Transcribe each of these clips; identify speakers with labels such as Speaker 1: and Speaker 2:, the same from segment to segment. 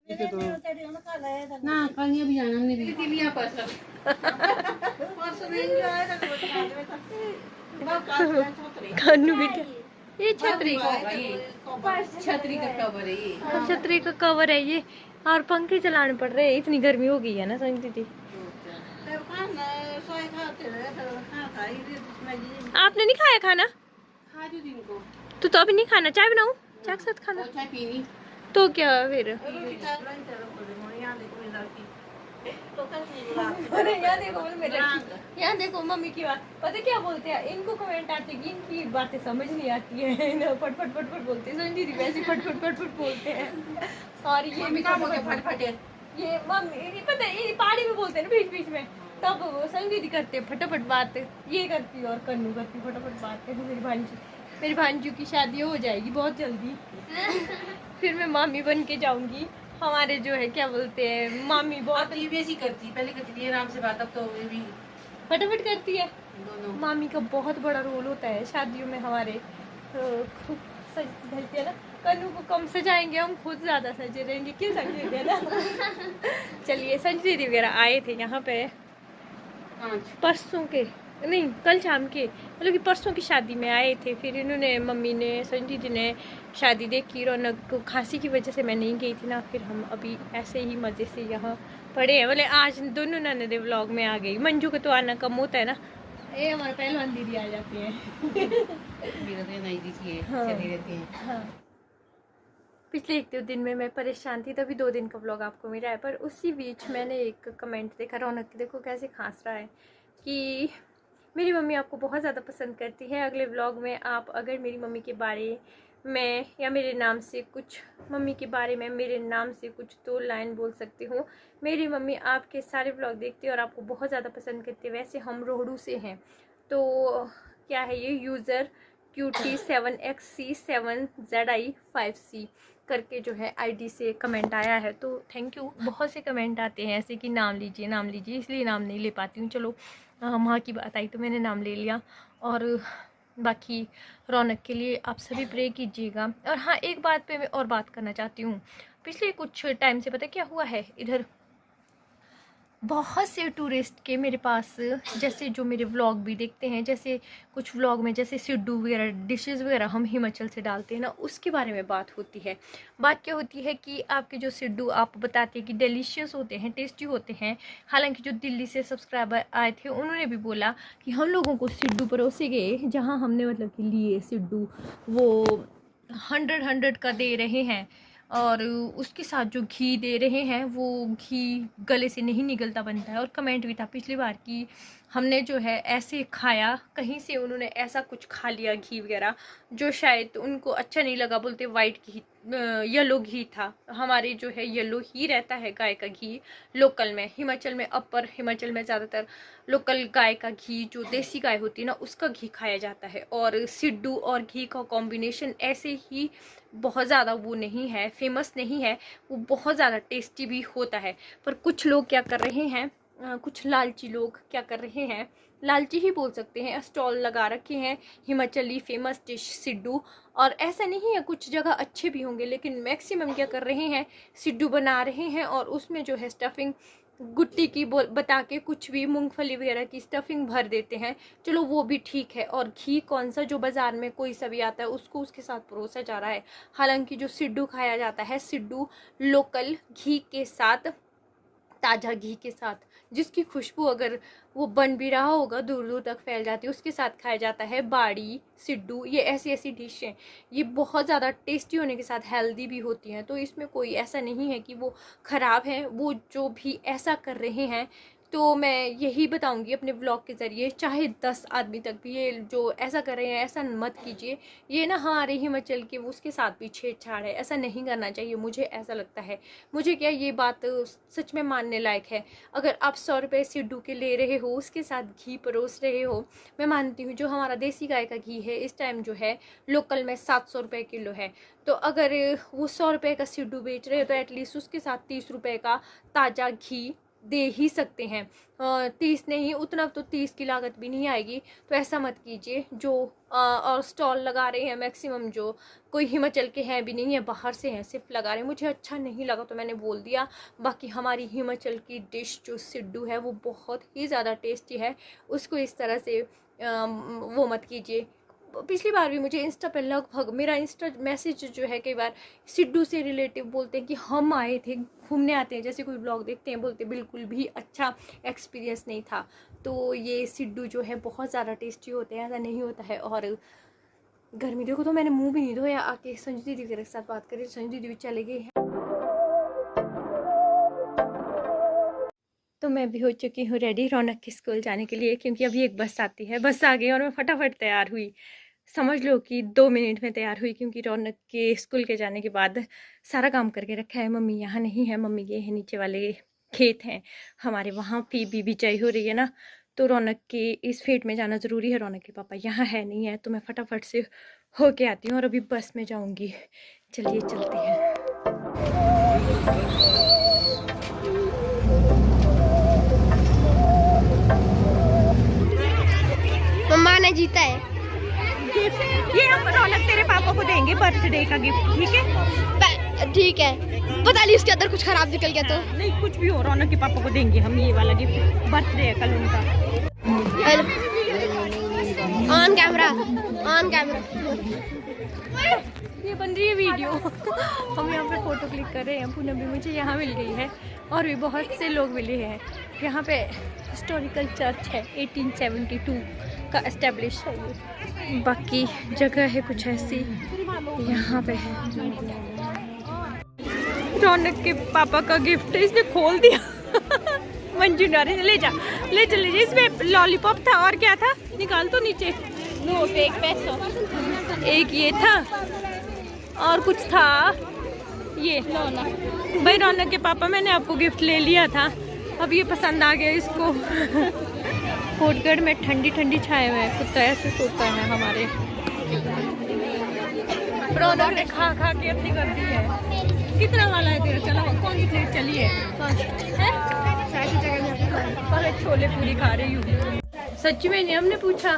Speaker 1: ना कल ये भी जाना हमने भी
Speaker 2: कानू भी क्या ये छतरी
Speaker 1: छतरी का कवर है ये।
Speaker 2: छतरी का कवर है ये और पंखे चलाने पड़ रहे हैं, इतनी गर्मी हो गई है ना संग दीदी। आपने नहीं खाया खाना?
Speaker 1: खा जो दिन को
Speaker 2: तो अभी नहीं खाना, चाय बनाऊं? चाय के साथ खाना
Speaker 1: चाय पीनी
Speaker 2: तो क्या फिर? यहाँ देखो मम्मी की बात पता क्या बोलते हैं, इनको कमेंट आते हैं कि इनकी बातें समझ नहीं आती है, फटफट फटफट बोलते हैं, संजीदी वैसे फटफट फटफट बोलते हैं। और ये भी
Speaker 1: फटफट
Speaker 2: ये मम्मी ये पता है ये पहाड़ी में बोलते हैं ना बीच बीच में, तब वो संजीदी करते हैं फटाफट बात, ये करती है और कन्नू करती फटाफट बात। मेरी भांजू की शादी हो जाएगी बहुत जल्दी फिर मैं मामी बन के जाऊंगी। हमारे जो है क्या बोलते हैं मामी बहुत
Speaker 1: वैसी करती, पहले करती थी आराम से बात, अब तो ये भी
Speaker 2: फटाफट करती है।
Speaker 1: दोनों
Speaker 2: मामी का बहुत बड़ा रोल होता है शादियों में हमारे, खूब सज धजते हैं ना। कन्नू को कम सजाएंगे हम, खुद ज्यादा सजे रहेंगे, क्यों समझे थे ना चलिए संजय दीदी वगैरह आए थे यहाँ पे परसों के, नहीं कल शाम के, मतलब कि परसों की शादी में आए थे। फिर इन्होंने मम्मी ने संजय जी ने शादी देखी, रौनक को खांसी की वजह से मैं नहीं गई थी ना, फिर हम अभी ऐसे ही मज़े से यहाँ पड़े हैं। मतलब आज दोनों ननदे व्लॉग में आ गई, मंजू का तो आना कम होता है ना, ये हमारे पहलवान दीदी आ जाती है
Speaker 1: चली रहती है।
Speaker 2: हाँ पिछले 1-2 दिन में मैं परेशान थी, तभी 2 दिन का व्लॉग आपको मिला है। पर उसी बीच मैंने एक कमेंट देखा, रौनक देखो कैसे खांस रहा है, कि मेरी मम्मी आपको बहुत ज़्यादा पसंद करती है। अगले व्लॉग में आप अगर मेरी मम्मी के बारे में या मेरे नाम से कुछ, मम्मी के बारे में मेरे नाम से कुछ 2 लाइन बोल सकते हो। मेरी मम्मी आपके सारे व्लॉग देखती है और आपको बहुत ज़्यादा पसंद करती है। वैसे हम रोहड़ू से हैं, तो क्या है ये यूज़र QT7XC7ZI5C करके जो है आईडी से कमेंट आया है, तो थैंक यू। बहुत से कमेंट आते हैं ऐसे कि नाम लीजिए नाम लीजिए, इसलिए नाम नहीं ले पाती हूँ। चलो माँ की बात आई तो मैंने नाम ले लिया। और बाकी रौनक के लिए आप सभी प्रे कीजिएगा। और हाँ एक बात पे मैं और बात करना चाहती हूँ, पिछले कुछ टाइम से पता क्या हुआ है, इधर बहुत से टूरिस्ट के मेरे पास, जैसे जो मेरे व्लॉग भी देखते हैं, जैसे कुछ व्लॉग में जैसे सिड्डू वगैरह डिशेस वगैरह हम हिमाचल से डालते हैं ना, उसके बारे में बात होती है। बात क्या होती है कि आपके जो सिड्डू आप बताते हैं कि डिलीशियस होते हैं, टेस्टी होते हैं। हालांकि जो दिल्ली से सब्सक्राइबर आए थे उन्होंने भी बोला कि हम लोगों को सिड्डू परोसे गए, जहाँ हमने मतलब कि लिए सिड्डू, वो 100 का दे रहे हैं, और उसके साथ जो घी दे रहे हैं वो घी गले से नहीं निकलता बनता है। और कमेंट भी था पिछली बार कि हमने जो है ऐसे खाया, कहीं से उन्होंने ऐसा कुछ खा लिया घी वगैरह जो शायद उनको अच्छा नहीं लगा, बोलते वाइट घी येलो घी था। हमारे जो है येलो ही रहता है गाय का घी लोकल में, हिमाचल में अपर हिमाचल में ज़्यादातर लोकल गाय का घी जो देसी गाय होती है ना उसका घी खाया जाता है। और सिड्डू और घी का कॉम्बिनेशन ऐसे ही बहुत ज़्यादा वो नहीं है, फेमस नहीं है, वो बहुत ज़्यादा टेस्टी भी होता है। पर कुछ लोग क्या कर रहे हैं, कुछ लालची लोग क्या कर रहे हैं, लालची ही बोल सकते हैं, स्टॉल लगा रखे हैं हिमाचली फेमस डिश सिड्डू। और ऐसा नहीं है, कुछ जगह अच्छे भी होंगे, लेकिन मैक्सिमम क्या कर रहे हैं, सिड्डू बना रहे हैं और उसमें जो है स्टफिंग गुट्टी की बता के कुछ भी मूंगफली वगैरह की स्टफिंग भर देते हैं। चलो वो भी ठीक है। और घी कौन सा जो बाज़ार में कोई सा भी आता है उसको उसके साथ परोसा जा रहा है। हालांकि जो सिड्डू खाया जाता है, सिड्डू लोकल घी के साथ, ताज़ा घी के साथ, जिसकी खुशबू अगर वो बन भी रहा होगा दूर दूर तक फैल जाती है, उसके साथ खाया जाता है बाड़ी सिड्डू। ये ऐसी ऐसी डिश हैं, ये बहुत ज़्यादा टेस्टी होने के साथ हेल्दी भी होती हैं, तो इसमें कोई ऐसा नहीं है कि वो ख़राब है। वो जो भी ऐसा कर रहे हैं, तो मैं यही बताऊंगी अपने व्लॉग के ज़रिए, चाहे 10 आदमी तक भी ये जो ऐसा कर रहे हैं ऐसा मत कीजिए। ये ना हमारे हिमाचल के उसके साथ भी छेड़छाड़ है, ऐसा नहीं करना चाहिए, मुझे ऐसा लगता है। मुझे क्या ये बात सच में मानने लायक है। अगर आप 100 रुपये सिड्डू के ले रहे हो, उसके साथ घी परोस रहे हो, मैं मानती हूँ जो हमारा देसी गाय का घी है इस टाइम जो है लोकल में 700 रुपये किलो है, तो अगर वो 100 रुपये का सिड्डू बेच रहे हो तो एटलीस्ट उसके साथ 30 रुपये का ताज़ा घी दे ही सकते हैं। 30 नहीं, उतना तो 30 की लागत भी नहीं आएगी, तो ऐसा मत कीजिए। जो और स्टॉल लगा रहे हैं मैक्सिमम जो कोई हिमाचल के हैं भी नहीं है, बाहर से हैं, सिर्फ लगा रहे हैं। मुझे अच्छा नहीं लगा तो मैंने बोल दिया। बाकी हमारी हिमाचल की डिश जो सिड्डू है वो बहुत ही ज़्यादा टेस्टी है, उसको इस तरह से वो मत कीजिए। पिछली बार भी मुझे इंस्टा पे लगभग मेरा इंस्टा मैसेज जो है कई बार सिड्डू से रिलेटिव बोलते हैं कि हम आए थे, घूमने आते हैं, जैसे कोई ब्लॉग देखते हैं, बोलते बिल्कुल भी अच्छा एक्सपीरियंस नहीं था। तो ये सिड्डू जो है बहुत ज़्यादा टेस्टी होते हैं, ऐसा नहीं होता है। और गर्मी देखो तो मैंने मुंह भी नहीं धोया, आके संजू दीदी के साथ बात करी, संजू दीदी भी चले गई है। तो मैं भी हो चुकी हूँ रेडी रौनक के स्कूल जाने के लिए, क्योंकि अभी एक बस आती है। बस आ गई और मैं फटाफट तैयार हुई, समझ लो कि 2 मिनट में तैयार हुई, क्योंकि रौनक के स्कूल के जाने के बाद सारा काम करके रखा है। मम्मी यहाँ नहीं है, मम्मी गए हैं नीचे वाले खेत हैं हमारे, वहाँ भी बिजाई हो रही है ना, तो रौनक के इस फेट में जाना ज़रूरी है। रौनक के पापा यहाँ है नहीं है, तो मैं फटाफट से होके आती हूँ और अभी बस में जाऊँगी। चलिए चलते हैं।
Speaker 3: मम्मा ने जीता है
Speaker 2: ये हम रौनक तेरे पापा को देंगे बर्थडे का गिफ्ट, ठीक है?
Speaker 3: ठीक है, पता नहीं उसके अंदर कुछ खराब निकल गया तो
Speaker 2: नहीं, कुछ भी हो, रौनक के पापा को देंगे हम ये वाला गिफ्ट, बर्थडे है कल उनका।
Speaker 3: On camera, on camera.
Speaker 2: ये बन रही है वीडियो। हम यहाँ पे फोटो क्लिक कर रहे हैं। पूनम भी मुझे यहाँ मिल गई है और भी बहुत से लोग मिले हैं। यहाँ पे हिस्टोरिकल चर्च है, 1872 का एस्टेब्लिश है ये। बाकी जगह है कुछ ऐसी यहाँ पे। रौनक के पापा का गिफ्ट इसने खोल दिया। मंजू नारे ले जा, ले जा, ले जा। इसमें लॉलीपॉप था और क्या था, निकाल तो नीचे। नोट, एक पैसा, एक ये था और कुछ था ये। भाई रौनक के पापा, मैंने आपको गिफ्ट ले लिया था, अब ये पसंद आ गया इसको। कोटगढ़ में ठंडी ठंडी छाए हुए हैं, कुत्ता ऐसे सोता है हमारे। रौनक ने खा खा के अपनी कर दी है। कितना वाला है तेरा? चलो कौन सी प्लेट चली है? छोले पूरी खा रही हूँ। सच्ची में नहीं, हमने पूछा।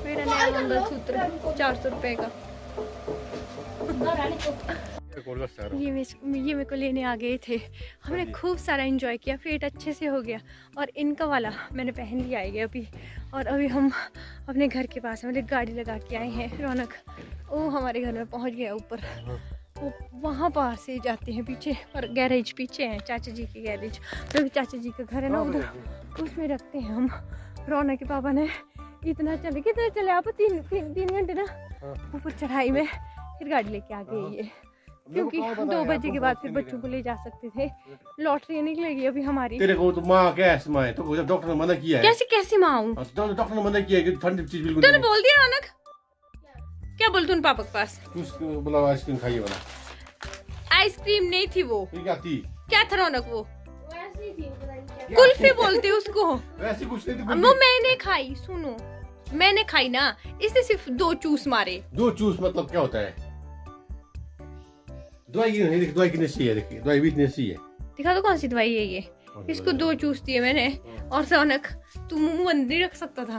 Speaker 2: मेरा नया मंगलसूत्र 400 रुपए का। ये मेरे को लेने आ गए थे। हमने खूब सारा एंजॉय किया, फेट अच्छे से हो गया। और इनका वाला मैंने पहन लिया है अभी। और अभी हम अपने घर के पास मतलब गाड़ी लगा के आए हैं। रौनक वो हमारे घर में पहुंच गया ऊपर, वो वहाँ पार से जाते हैं पीछे, और गैरेज पीछे है चाचा जी की गैरेज, जो चाचा जी का घर है ना उधर, उसमें रखते हैं हम। रौनक के पापा ने कितना चले आप 3 घंटे ना ऊपर चढ़ाई में, फिर गाड़ी लेके आ गई ये, क्योंकि 2 बजे के बाद फिर बच्चों को ले जा सकते थे। लॉटरी निकलेगी अभी हमारी।
Speaker 4: तेरे को तो माँ कैसे माँ है, तो जब डॉक्टर ने मना किया है।
Speaker 2: कैसी माँ हूँ?
Speaker 4: डॉक्टर ने मना किया है कि ठंडी चीज बिल्कुल।
Speaker 2: तूने बोल दिया रौनक? क्या बोल तूने पापा के पास?
Speaker 4: बोला आइसक्रीम खाइए वाला।
Speaker 2: आइसक्रीम नहीं थी वो।
Speaker 4: क्या थी?
Speaker 2: क्या था रौनक? वो कुल्फी बोलते उसको।
Speaker 4: वैसे कुछ नहीं थी।
Speaker 2: वो मैंने खाई, सुनो, मैंने खाई ना, इसने सिर्फ 2 चूस मारे।
Speaker 4: 2 चूस मतलब क्या होता है? दवाई की नहीं, दवाई की नशी है, देखिए दवाई भी नशी है।
Speaker 2: दिखा दो कौन सी दवाई है ये। इसको 2 चूस दिए मैंने। और रौनक तू मुंह बंद नहीं रख सकता था।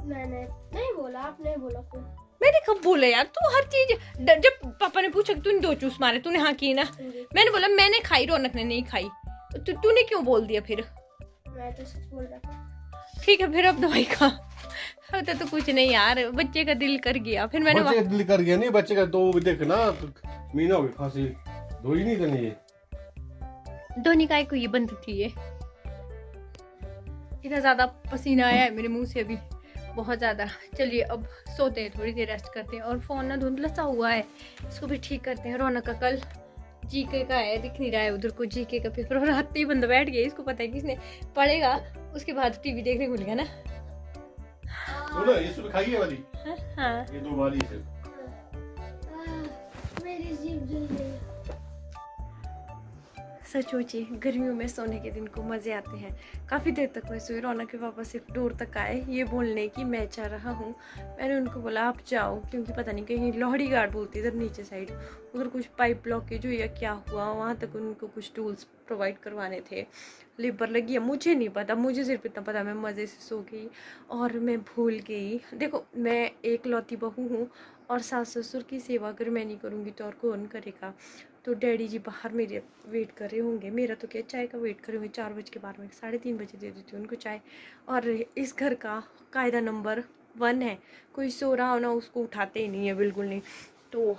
Speaker 3: मैंने नहीं बोला, आपने बोला फिर।
Speaker 2: मैंने कब बोला यार, तू हर चीज। जब पापा ने पूछा तूने 2 चूस मारे, तूने हाँ की ना, मैंने बोला मैंने खाई, रौनक ने नहीं खाई। तूने क्यों बोल दिया फिर?
Speaker 3: मैं तो सच बोल रहा था।
Speaker 2: ठीक है फिर अब दवाई खा। होता तो कुछ नहीं यार, बच्चे का दिल कर गया। फिर मैंने
Speaker 4: बच्चे का दिल कर गया नहीं, बच्चे का 2 देखना महीना हो गया खांसी, 2 ही नहीं करनी ये।
Speaker 2: धोनी काय को ये बंद थी ये। इतना ज्यादा पसीना आया है मेरे मुंह से अभी, बहुत ज्यादा। चलिए अब सोते हैं, थोड़ी देर रेस्ट करते हैं। और फोन ना धुंधला सा हुआ है, इसको भी ठीक करते हैं। रौनक का कल जीके का है, दिख नहीं रहा है उधर को जीके का पेपर, और रात ही बंदा बैठ गया। इसको पता है किसने पढ़ेगा, उसके बाद टीवी देखने को मिलेगा ना।
Speaker 4: ये सुबह खाइए वाली।
Speaker 2: हाँ
Speaker 4: ये 2 वाली है।
Speaker 3: मेरी जीभ जल गई।
Speaker 2: सच सोचिए गर्मियों में सोने के दिन को मज़े आते हैं। काफ़ी देर तक मैं सोई, रौनक के पापा सिर्फ डोर तक आए ये बोलने की मैं चाह रहा हूँ। मैंने उनको बोला आप जाओ, क्योंकि पता नहीं कहीं लोहड़ी गार्ड बोलती इधर नीचे साइड उधर कुछ पाइप ब्लॉकेज हुई या क्या हुआ, वहाँ तक उनको कुछ टूल्स प्रोवाइड करवाने थे। लेबर लगी है मुझे नहीं पता, मुझे सिर्फ इतना पता मैं मज़े से सो गई और मैं भूल गई। देखो मैं एक लौती बहू हूँ और सास ससुर की सेवा अगर मैं नहीं करूँगी तो और कौन करेगा। तो डैडी जी बाहर मेरे वेट कर रहे होंगे, मेरा तो क्या चाय का वेट कर रहे होंगे। 4 बज के बाद में 3:30 बजे दे देती हूँ उनको चाय। और इस घर का कायदा नंबर 1 है, कोई सो रहा हो ना उसको उठाते ही नहीं है, बिल्कुल नहीं। तो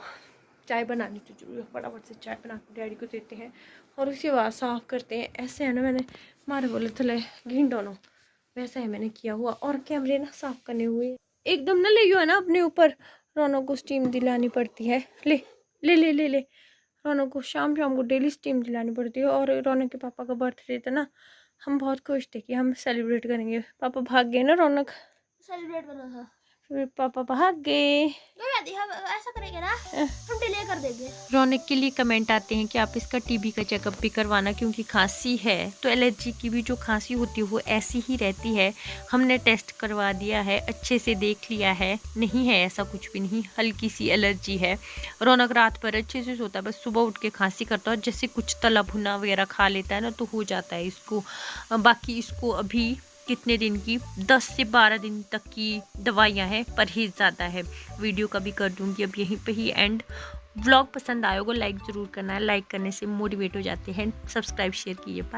Speaker 2: चाय बनानी तो जरूर, फटाफट से चाय बना के डैडी को देते हैं और उसके बाद साफ़ करते हैं। ऐसे है ना, मैंने मारे बोले थले घिन दोनों वैसा है मैंने किया हुआ। और कैमरे ना साफ़ करने हुए एकदम ना ले है ना अपने ऊपर, रौनक को स्टीम दिलानी पड़ती है। ले ले ले ले ले रौनक को शाम को डेली स्टीम दिलानी पड़ती है। और रौनक के पापा का बर्थडे था ना, हम बहुत खुश थे कि हम सेलिब्रेट करेंगे। पापा भाग गए ना, रौनक
Speaker 3: सेलिब्रेट करना था,
Speaker 2: फिर पापा भाग गए।
Speaker 3: तो हम ऐसा करेंगे ना, हम डिले कर देंगे।
Speaker 2: रौनक के लिए कमेंट आते हैं कि आप इसका टीबी का चेकअप भी करवाना, क्योंकि खांसी है तो एलर्जी की भी जो खांसी होती है वो ऐसी ही रहती है। हमने टेस्ट करवा दिया है, अच्छे से देख लिया है, नहीं है ऐसा कुछ भी नहीं, हल्की सी एलर्जी है। रौनक रात भर अच्छे से सोता है, बस सुबह उठ के खांसी करता है, जैसे कुछ तला भुना वगैरह खा लेता है ना तो हो जाता है इसको। बाकी इसको अभी कितने दिन की 10 से 12 दिन तक की दवाइयाँ हैं, परहेज ज़्यादा है। वीडियो का भी कर दूँगी अब यहीं पे ही एंड। व्लॉग पसंद आए होगा लाइक ज़रूर करना है, लाइक करने से मोटिवेट हो जाते हैं। सब्सक्राइब शेयर कीजिए।